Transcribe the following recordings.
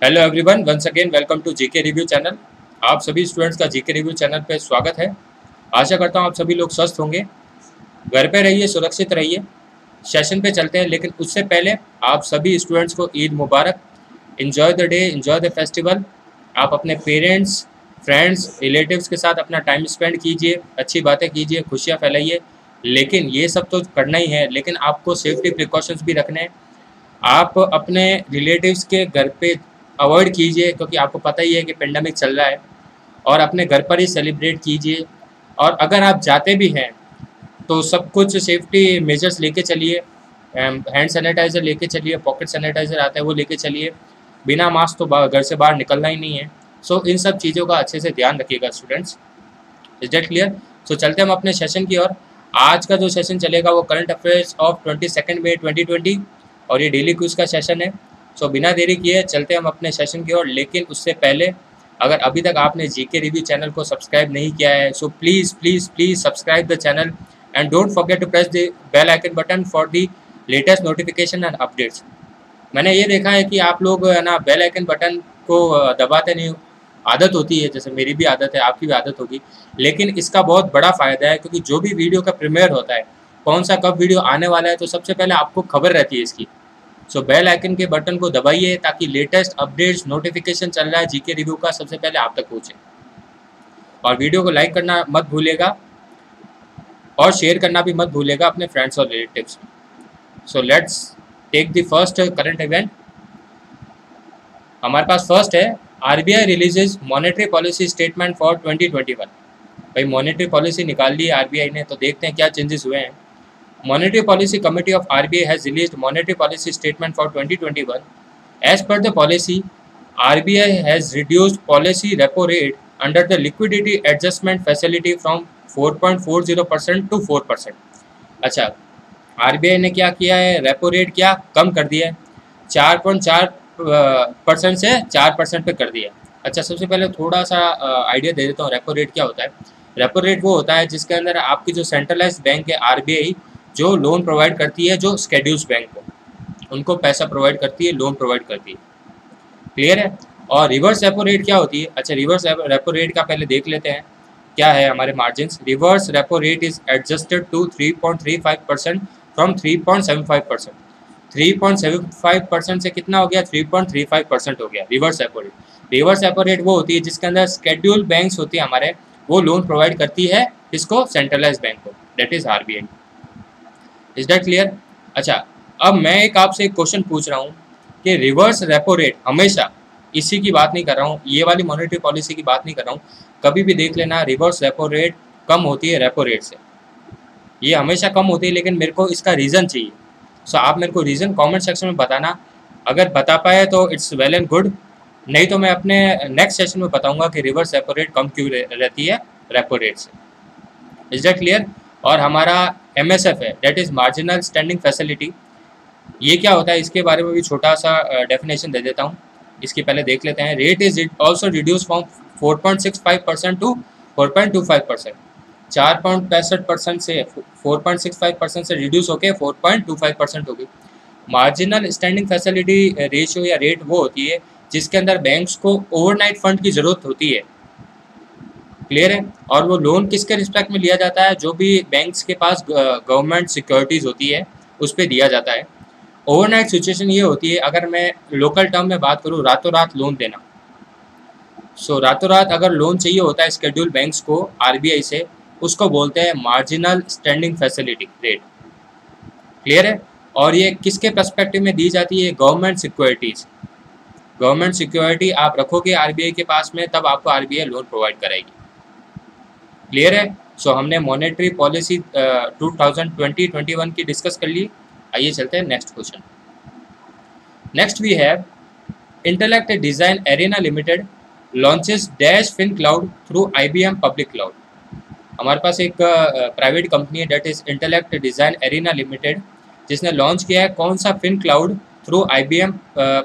Hello everyone, once again welcome to GK review channel. आप सभी students का GK review channel पे स्वागत है। आशा करता हूँ आप सभी लोग स्वस्थ होंगे, घर पे रहिए, सुरक्षित रहिए। सेशन पे चलते हैं, लेकिन उससे पहले आप सभी स्टूडेंट्स को ईद मुबारक। Enjoy the day, enjoy the festival. आप अपने पेरेंट्स, फ्रेंड्स, रिलेटिव्स के साथ अपना टाइम स्पेंड कीजिए, अच्छी बातें कीजिए, खुशियाँ फैलाइए। लेकिन ये सब तो करना ही है, लेकिन आपको सेफ्टी प्रिकॉशंस भी रखने हैं। आप अपने रिलेटिव्स के घर पे अवॉइड कीजिए, क्योंकि आपको पता ही है कि पेंडेमिक चल रहा है, और अपने घर पर ही सेलिब्रेट कीजिए। और अगर आप जाते भी हैं तो सब कुछ सेफ्टी मेजर्स लेके चलिए। हैंड सैनिटाइज़र लेके चलिए, पॉकेट सैनिटाइज़र आता है वो लेके चलिए। बिना मास्क तो घर से बाहर निकलना ही नहीं है। सो इन सब चीज़ों का अच्छे से ध्यान रखिएगा students. Is that clear? So चलते हम अपने सेशन की ओर। आज का जो सेशन चलेगा वो करंट अफेयर्स ऑफ 22 मई 2020 और ये डेली क्विज का सेशन है। सो बिना देरी किए चलते हम अपने सेशन की ओर। लेकिन उससे पहले, अगर अभी तक आपने जीके रिव्यू चैनल को सब्सक्राइब नहीं किया है, so please please please subscribe the channel and don't forget to press the bell icon button for the latest notification and updates. मैंने ये देखा है कि आप लोग है ना बेल आइकन बटन को दबाते नहीं। आदत होती है, जैसे मेरी भी आदत है, आपकी भी आदत होगी। लेकिन इसका बहुत बड़ा फ़ायदा है, क्योंकि जो भी वीडियो का प्रीमियर होता है, कौन सा कब वीडियो आने वाला है, तो सबसे पहले आपको खबर रहती है इसकी। सो बेल आइकन के बटन को दबाइए ताकि लेटेस्ट अपडेट्स, नोटिफिकेशन चल रहा है जीके रिव्यू का, सबसे पहले आप तक पहुँचे। और वीडियो को लाइक करना मत भूलिएगा और शेयर करना भी मत भूलिएगा अपने फ्रेंड्स और रिलेटिव्स में। So let's take the first current event. हमारे पास फर्स्ट है, RBI releases monetary policy statement for 2021। भाई मॉनेटरी पॉलिसी निकाल ली है आरबीआई ने, तो देखते हैं क्या चेंजेस हुए हैं। Monetary Policy Committee of RBI has released Monetary Policy Statement for 2021. As per the policy, RBI has reduced policy repo rate under the Liquidity Adjustment Facility from 4.40% to 4%. अच्छा, RBI ने क्या किया है, रेपो रेट क्या कम कर दिया है, 4.4% से 4% पे कर दिया है। अच्छा, सबसे पहले थोड़ा सा आइडिया दे देता हूँ रेपो रेट क्या होता है। रेपो रेट वो होता है जिसके अंदर आपकी जो सेंट्रलाइज्ड बैंक है आरबीआई, जो लोन प्रोवाइड करती है, जो स्केड्यूल्स बैंक को, उनको पैसा प्रोवाइड करती है, लोन प्रोवाइड करती है। क्लियर है? और रिवर्स रेपो रेट क्या होती है? अच्छा, रिवर्स रेपो रेट का पहले देख लेते हैं क्या है हमारे margins. Reverse repo rate is adjusted to 3.35% from 3.75%। 3.75% से कितना हो गया? 3.35% हो गया reverse repo rate. Reverse repo rate वो होती है जिसके अंदर स्केड्यूल बैंक्स होती है हमारे, वो लोन प्रोवाइड करती है इसको, सेंट्रलाइज बैंक को, that is RBI. Is that clear? अच्छा, अब मैं आपसे एक क्वेश्चन पूछ रहा हूँ कि रिवर्स रेपो रेट हमेशा, इसी की बात नहीं कर रहा हूँ, ये वाली मॉनेटरी पॉलिसी की बात नहीं कर रहा हूँ, कभी भी देख लेना रिवर्स रेपो रेट कम होती है रेपो रेट से। ये हमेशा कम होती है, लेकिन मेरे को इसका रीज़न चाहिए। सो आप मेरे को रीज़न कमेंट सेक्शन में बताना। अगर बता पाए तो इट्स वेल एंड गुड, नहीं तो मैं अपने नेक्स्ट सेशन में बताऊँगा कि रिवर्स रेपो रेट कम क्यों रहती है रेपो रेट से। Is that clear? और हमारा MSF है, that is marginal standing facility. ये क्या होता है, इसके बारे में भी छोटा सा डेफिनेशन दे देता हूँ। इसके पहले देख लेते हैं। Rate is also reduce from 4.65% to 4.25%। 4.65% से 4.65% से रिड्यूस होकर 4.25% होगी। मार्जिनल स्टैंडिंग फैसिलिटी रेशियो या रेट वो होती है जिसके अंदर बैंक्स को ओवरनाइट फंड की ज़रूरत होती है। क्लियर है? और वो लोन किसके रिस्पेक्ट में लिया जाता है? जो भी बैंक्स के पास गवर्नमेंट सिक्योरिटीज़ होती है उस पर दिया जाता है। ओवरनाइट सिचुएशन ये होती है, अगर मैं लोकल टर्म में बात करूँ, रातों रात लोन देना। सो रातों रात अगर लोन चाहिए होता है शेड्यूल बैंक्स को आरबीआई से, उसको बोलते हैं marginal standing facility rate. Clear है? और ये किसके पर्सपेक्टिव में दी जाती है? Government securities. गवर्नमेंट सिक्योरिटी आप रखोगे आरबीआई के पास में, तब आपको आरबीआई लोन प्रोवाइड कराएगी। क्लियर है? सो हमने मॉनेटरी पॉलिसी 2020-21 की डिस्कस कर ली। आइए चलते हैं next question. Next we have Intellect Design Arena Limited launches dash fin cloud through IBM public cloud. हमारे पास एक प्राइवेट कंपनी है, that is Intellect Design Arena Limited, जिसने लॉन्च किया है कौन सा? Fin cloud through IBM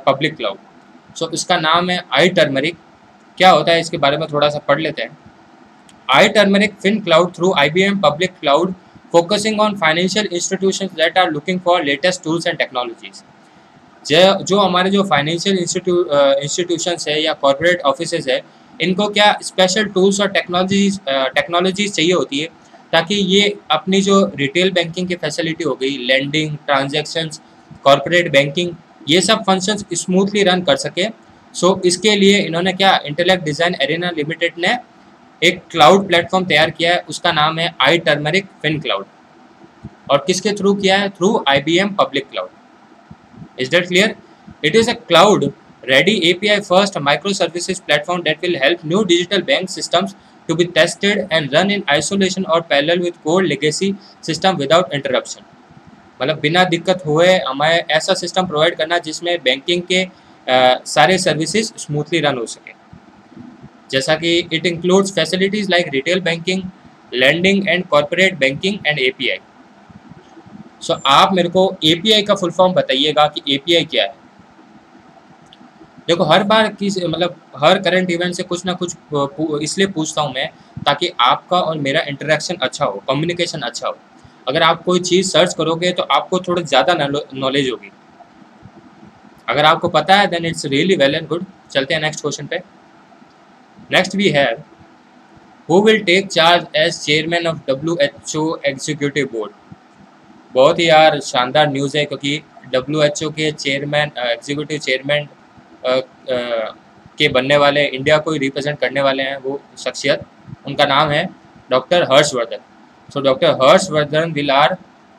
public cloud. So इसका नाम है आई टर्मरिक। क्या होता है इसके बारे में थोड़ा सा पढ़ लेते हैं। iTurmeric FinCloud through IBM Public Cloud, focusing on financial institutions that are looking for latest tools and technologies. जो हमारे जो फाइनेंशियल इंस्टीट्यूशंस है या कॉर्पोरेट ऑफिसेज है, इनको क्या स्पेशल टूल्स और टेक्नोलॉजीज चाहिए होती है ताकि ये अपनी जो रिटेल बैंकिंग की फैसिलिटी हो गई, लैंडिंग, ट्रांजैक्शंस, कॉर्पोरेट बैंकिंग, ये सब फंक्शंस स्मूथली रन कर सके। सो इसके लिए इन्होंने क्या, इंटेलेक्ट डिज़ाइन एरेना लिमिटेड ने एक क्लाउड प्लेटफॉर्म तैयार किया है, उसका नाम है आई टर्मरिक फिन क्लाउड। और किसके थ्रू किया है? Through IBM public cloud. Is that clear? It is a cloud-ready API-first microservices platform that will help new digital bank systems to be tested and run in isolation or parallel with core legacy system without interruption. मतलब बिना दिक्कत हुए हमें ऐसा system provide करना जिसमें banking के सारे सर्विसेज स्मूथली रन हो सके। जैसा कि it includes facilities like retail banking, lending and corporate banking and API। So आप मेरे को API का फुल फॉर्म बताइएगा कि API क्या है। देखो हर बार मतलब हर करंट इवेंट से कुछ ना कुछ इसलिए पूछता हूँ मैं ताकि आपका और मेरा इंटरेक्शन अच्छा हो, कम्युनिकेशन अच्छा हो। अगर आप कोई चीज़ सर्च करोगे तो आपको थोड़ा ज़्यादा नॉलेज होगी। अगर आपको पता है then it's really well and good. चलते हैं नेक्स्ट क्वेश्चन पे। Next we have, who will take charge as chairman of WHO executive board. बहुत ही यार शानदार न्यूज़ है क्योंकि WHO के चेयरमैन, एग्जीक्यूटिव चेयरमैन के बनने वाले, इंडिया को ही रिप्रेजेंट करने वाले हैं वो शख्सियत, उनका नाम है doctor Harshvardhan. So doctor Harshvardhan will are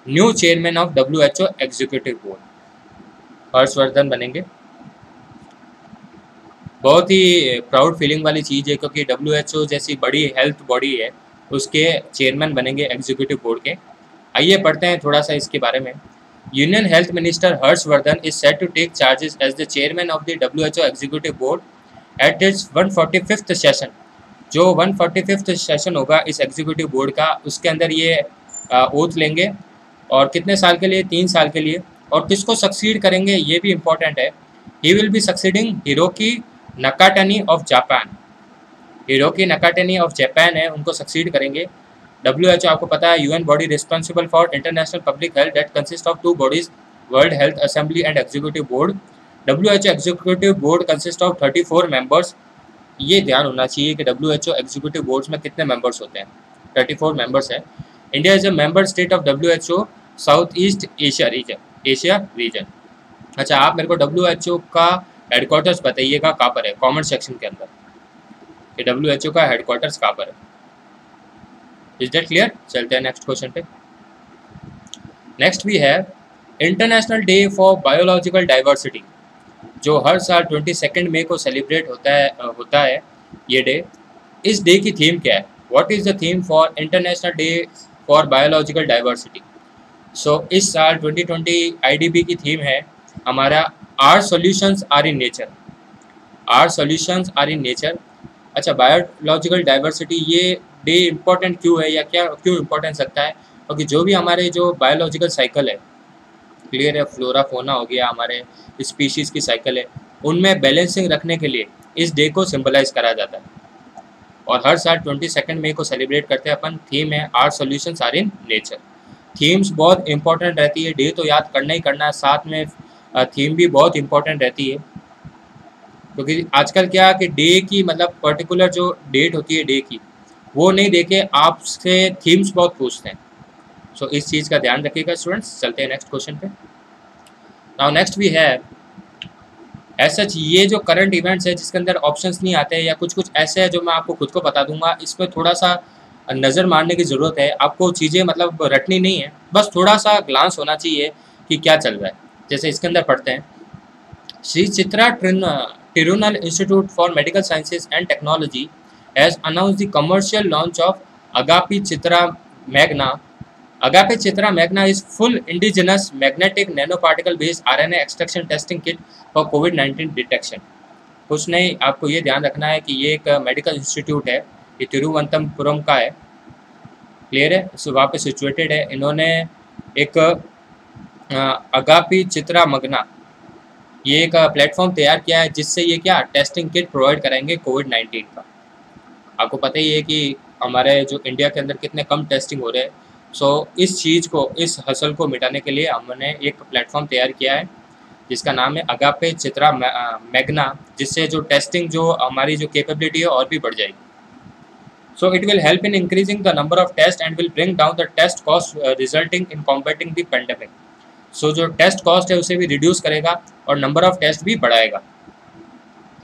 new chairman of WHO executive board. Harshvardhan बनेंगे। बहुत ही प्राउड फीलिंग वाली चीज़ है क्योंकि WHO जैसी बड़ी हेल्थ बॉडी है, उसके चेयरमैन बनेंगे एग्जीक्यूटिव बोर्ड के। आइए पढ़ते हैं थोड़ा सा इसके बारे में। Union health minister Harshvardhan is set to take charges as the chairman of the WHO executive board at its 145th session. जो 145th सेशन होगा इस एग्जीक्यूटिव बोर्ड का, उसके अंदर ये ओथ लेंगे। और कितने साल के लिए? 3 साल के लिए। और किसको सक्सीड करेंगे ये भी इम्पोर्टेंट है। He will be succeeding Hiroki Nakatani of Japan. Hiroki Nakatani of Japan है, उनको सक्सीड करेंगे। WHO आपको पता है UN body responsible for international public health that consist of 2 bodies, world health assembly and executive board. WHO executive board consist of 34 members. ये ध्यान होना चाहिए कि WHO एग्जीक्यूटिव बोर्ड्स में कितने मेंबर्स होते हैं, 34 मेंबर्स हैं। India is a member state of WHO south east Asia region. अच्छा, आप मेरे को WHO का हेडक्वार्टर्स बताइएगा कहाँ पर है, कॉमेंट सेक्शन के अंदर, कि WHO का हेडक्वार्टर्स कहाँ पर है। Is that clear? चलते हैं नेक्स्ट क्वेश्चन पे। Next we have international day for biological diversity, जो हर साल 22 मई को सेलिब्रेट होता है ये डे। इस डे की थीम क्या है? What is the theme for international day for biological diversity? So इस साल 2020 IDB की थीम है हमारा our solutions are in nature. Our solutions are in nature. अच्छा, बायोलॉजिकल डाइवर्सिटी ये डे इम्पोर्टेंट क्यों है या क्यों इम्पोर्टेंस रखता है? क्योंकि जो भी हमारे जो बायोलॉजिकल साइकिल है, क्लियर है, फ्लोरा फोना हो गया, हमारे स्पीशीज़ की साइकिल है, उनमें बैलेंसिंग रखने के लिए इस डे को सिंबलाइज करा जाता है। और हर साल 22 मई को सेलिब्रेट करते हैं अपन। थीम है our solutions are in nature. Themes बहुत इंपॉर्टेंट रहती है, डे तो याद करना ही करना है, साथ में थीम भी बहुत इंपॉर्टेंट रहती है। क्योंकि आजकल क्या कि डे की मतलब पर्टिकुलर जो डेट होती है डे की, वो नहीं देके आपसे थीम्स बहुत पूछते हैं। सो इस चीज़ का ध्यान रखिएगा स्टूडेंट्स। चलते हैं नेक्स्ट क्वेश्चन पे। नाउ नेक्स्ट वी हैव ऐसा ये जो करंट इवेंट्स है जिसके अंदर ऑप्शंस नहीं आते हैं या कुछ कुछ ऐसे है जो मैं आपको खुद को बता दूंगा, इसमें थोड़ा सा नज़र मारने की ज़रूरत है। आपको चीज़ें मतलब रटनी नहीं है, बस थोड़ा सा ग्लांस होना चाहिए कि क्या चल रहा है। जैसे इसके अंदर पढ़ते हैं, Shri Chitra Tirunal institute for medical sciences and technology has announced the commercial launch of Agape Chitra Magna. Agape Chitra Magna is full indigenous magnetic nanoparticle based RNA extraction testing kit for COVID-19 detection. कुछ नहीं, आपको ये ध्यान रखना है कि ये एक मेडिकल इंस्टीट्यूट है, ये तिरुवनंतपुरम का है, क्लियर है, सो वहाँ पे सिचुएटेड है। इन्होंने एक अगापी चित्रा मगना ये एक प्लेटफॉर्म तैयार किया है जिससे ये क्या टेस्टिंग किट प्रोवाइड कराएंगे कोविड-19 का। आपको पता ही है कि हमारे जो इंडिया के अंदर कितने कम टेस्टिंग हो रहे हैं। सो इस चीज़ को, इस हसल को मिटाने के लिए हमने एक प्लेटफॉर्म तैयार किया है जिसका नाम है अगापे चित्रा मैग्ना, जिससे जो टेस्टिंग जो हमारी जो कैपेबिलिटी है और भी बढ़ जाएगी। So it will help in increasing the number of test and will bring down the test cost resulting in combating the pandemic. So जो टेस्ट कॉस्ट है उसे भी रिड्यूस करेगा और नंबर ऑफ टेस्ट भी बढ़ाएगा।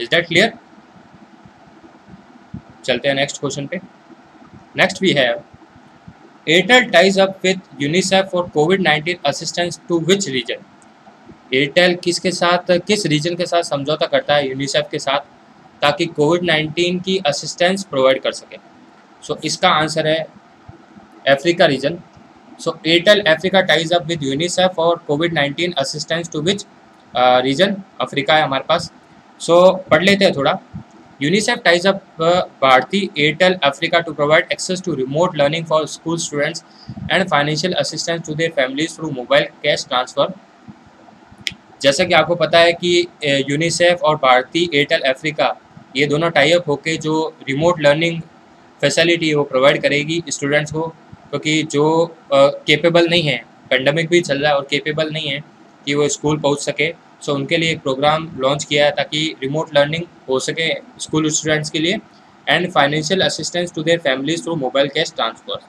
Is that clear? चलते हैं नेक्स्ट क्वेश्चन पे। Next we have Airtel ties up with UNICEF for कोविड-19 assistance to which region? Airtel किसके साथ, किस रीजन के साथ समझौता करता है यूनिसेफ के साथ, ताकि कोविड-19 की असिस्टेंस प्रोवाइड कर सके? सो इसका आंसर है Africa region. So Airtel Africa ties up with UNICEF for कोविड-19 assistance to which region? Africa है हमारे पास। सो पढ़ लेते हैं थोड़ा। UNICEF ties up Bharti Airtel Africa to provide access to remote learning for school students and financial assistance to their families through mobile cash transfer। जैसा कि आपको पता है कि यूनिसेफ और भारती एयरटेल अफ्रीका ये दोनों टाई अप होकर जो रिमोट लर्निंग फैसिलिटी वो प्रोवाइड करेगी स्टूडेंट्स को, क्योंकि जो केपेबल नहीं है, पेंडेमिक भी चल रहा है और केपेबल नहीं है कि वो स्कूल पहुंच सके। सो उनके लिए एक प्रोग्राम लॉन्च किया है ताकि रिमोट लर्निंग हो सके स्कूल स्टूडेंट्स के लिए, and financial assistance to their families through mobile cash transfer.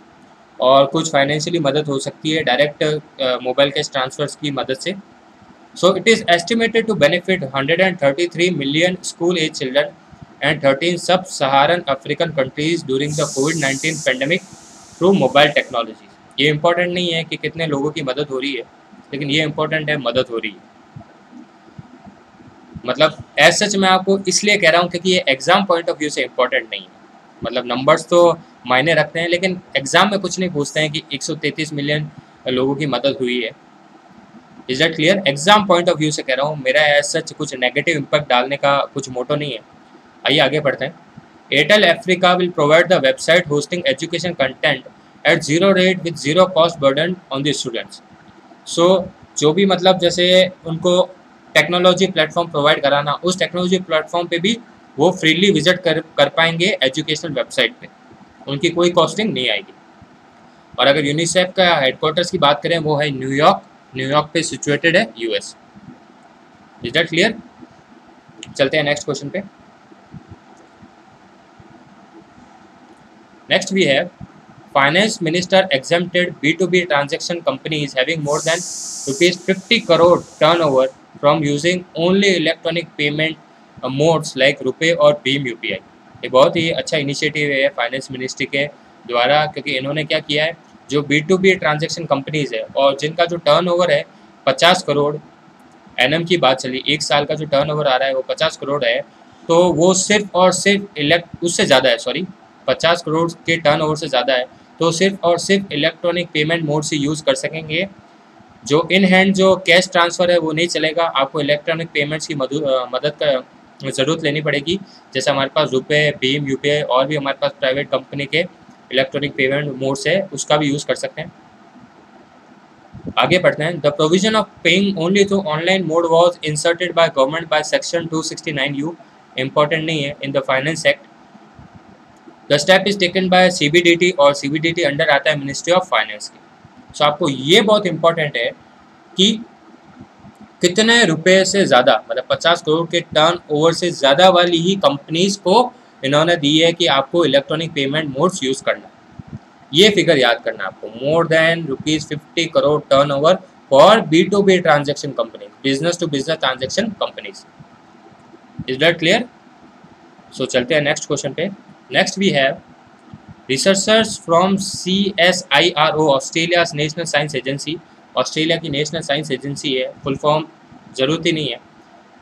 और कुछ फाइनेंशियली मदद हो सकती है डायरेक्ट मोबाइल कैश ट्रांसफर्स की मदद से। So it is estimated to benefit 133 million school age children and 13 sub Saharan African countries during the कोविड-19 पेंडेमिक थ्रू मोबाइल टेक्नोलॉजी। ये इंपॉर्टेंट नहीं है कि कितने लोगों की मदद हो रही है, लेकिन ये इंपॉर्टेंट है मदद हो रही है। मतलब एज सच मैं आपको इसलिए कह रहा हूँ क्योंकि ये एग्ज़ाम पॉइंट ऑफ व्यू से इम्पोर्टेंट नहीं है। मतलब नंबर्स तो मायने रखते हैं, लेकिन एग्ज़ाम में कुछ नहीं पूछते हैं कि 133 मिलियन लोगों की मदद हुई है। Is that clear? Exam point of view से कह रहा हूँ, मेरा एज सच कुछ नेगेटिव इम्पैक्ट डालने का कुछ मोटो नहीं है। आइए आगे बढ़ते हैं। Airtel Africa will provide the website hosting education content at zero rate with zero cost burden on the students. So जो भी मतलब जैसे उनको टेक्नोलॉजी प्लेटफॉर्म प्रोवाइड कराना, उस टेक्नोलॉजी प्लेटफॉर्म पे भी वो फ्रीली विजिट कर पाएंगे एजुकेशनल वेबसाइट पे, उनकी कोई कॉस्टिंग नहीं आएगी। और अगर यूनिसेफ का हेडक्वार्टर्स की बात करें, वो है न्यूयॉर्क पे सिचुएटेड है US। Is that clear? चलते हैं नेक्स्ट क्वेश्चन पे। Next we have finance minister exempted B2B transaction companies having more than ₹50 crore turnover from using only electronic payment modes like रुपए और भीम UPI। ये बहुत ही अच्छा इनिशिएटिव है फाइनेंस मिनिस्ट्री के द्वारा, क्योंकि इन्होंने क्या किया है, जो B2B ट्रांजैक्शन कंपनीज है और जिनका जो टर्नओवर है 50 करोड़ एनएम की बात चली, एक साल का जो टर्नओवर आ रहा है वो 50 करोड़ है, तो वो सिर्फ और सिर्फ उससे ज़्यादा है, सॉरी 50 करोड़ के टर्नओवर से ज़्यादा है, तो सिर्फ और सिर्फ इलेक्ट्रॉनिक पेमेंट मोड से यूज़ कर सकेंगे। जो इन हैंड जो कैश ट्रांसफ़र है वो नहीं चलेगा, आपको इलेक्ट्रॉनिक पेमेंट्स की मदद का ज़रूरत लेनी पड़ेगी। जैसे हमारे पास रुपए, भीम, UPI और भी हमारे पास प्राइवेट कंपनी के इलेक्ट्रॉनिक पेमेंट मोड्स है, उसका भी यूज़ कर सकते हैं। आगे बढ़ते हैं। The provision of paying only through online mode was inserted by government by section 269U, important नहीं है, in the finance act. The step is taken by CBDT और CBDT अंडर आता है मिनिस्ट्री ऑफ फाइनेंस की। सो आपको ये बहुत important है कि कितने रुपए से ज़्यादा, मतलब 50 करोड़ के टर्न ओवर से ज़्यादा वाली ही कंपनीज़ को इन्होंने दी है कि आपको इलेक्ट्रॉनिक पेमेंट मोड्स यूज़ करना है। ये फिगर याद करना है आपको, more than ₹50 crore turnover for B2B transaction company, business to business transaction companies. Is that clear? So चलते हैं नेक्स्ट क्वेश्चन पे। Next we have researchers from CSIRO, Australia's national science agency. Australia की national science agency है, full form जरूरत ही नहीं है।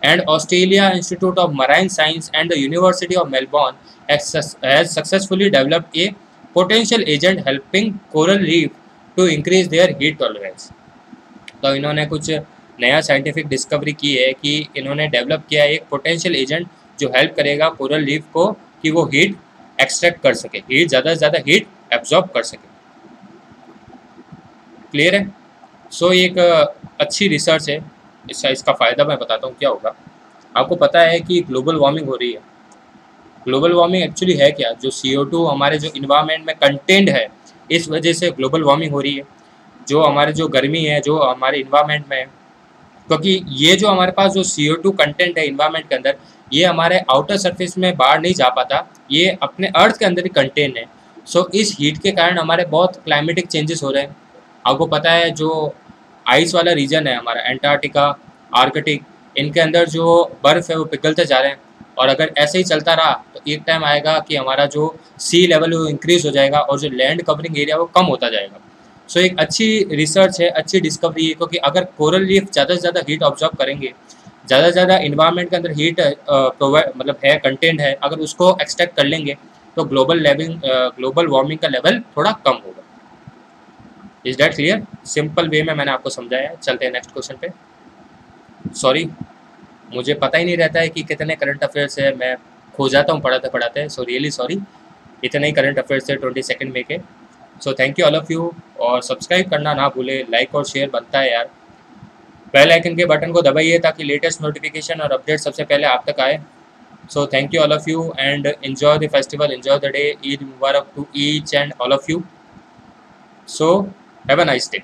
And Australia institute of marine science and the university of Melbourne has successfully developed a potential agent helping coral reef to increase their heat tolerance. तो इन्होंने कुछ नया साइंटिफिक डिस्कवरी की है कि इन्होंने डेवलप किया है एक पोटेंशियल एजेंट जो हेल्प करेगा कोरल रीफ को कि वो हीट एक्सट्रैक्ट कर सके, हीट ज़्यादा से ज़्यादा हीट एब्जॉर्ब कर सके। क्लियर है? सो एक अच्छी रिसर्च है। इसका फ़ायदा मैं बताता हूँ क्या होगा। आपको पता है कि ग्लोबल वार्मिंग हो रही है। ग्लोबल वार्मिंग एक्चुअली है क्या? जो CO2 हमारे जो इन्वायरमेंट में कंटेंट है, इस वजह से ग्लोबल वार्मिंग हो रही है। जो हमारे जो गर्मी है जो हमारे इन्वायरमेंट में क्योंकि ये जो हमारे पास जो CO2 कंटेंट है इन्वायरमेंट के अंदर, ये हमारे आउटर सरफेस में बाहर नहीं जा पाता, ये अपने अर्थ के अंदर ही कंटेन है। सो इस हीट के कारण हमारे बहुत क्लाइमेटिक चेंजेस हो रहे हैं। आपको पता है जो आइस वाला रीजन है हमारा, एंटार्क्टिका, आर्कटिक, इनके अंदर जो बर्फ़ है वो पिघलते जा रहे हैं, और अगर ऐसे ही चलता रहा तो एक टाइम आएगा कि हमारा जो सी लेवल है वो इंक्रीज़ हो जाएगा और जो लैंड कवरिंग एरिया वो कम होता जाएगा। सो एक अच्छी रिसर्च है, अच्छी डिस्कवरी है, क्योंकि अगर कोरल रीफ ज़्यादा से ज़्यादा हीट ऑब्जर्व करेंगे, ज़्यादा से ज़्यादा इन्वायरमेंट के अंदर हीट प्रोवाइड मतलब है, कंटेंट है, अगर उसको एक्सट्रैक्ट कर लेंगे तो ग्लोबल वार्मिंग का लेवल थोड़ा कम होगा। Is that clear? Simple way में मैंने आपको समझाया है। चलते हैं नेक्स्ट क्वेश्चन पे। सॉरी, मुझे पता ही नहीं रहता है कि कितने करंट अफेयर्स है, मैं खो जाता हूँ पढ़ाते पढ़ाते। सो रियली सॉरी, इतने ही करंट अफेयर्स थे 22 मई के। सो thank you all of you, और सब्सक्राइब करना ना भूले, लाइक और शेयर बनता है यार। बेल आइकन के बटन को दबाइए ताकि लेटेस्ट नोटिफिकेशन और अपडेट सबसे पहले आप तक आए। So thank you all of you and enjoy the festival, enjoy the day. Eid Mubarak to each and all of you. So have a nice day.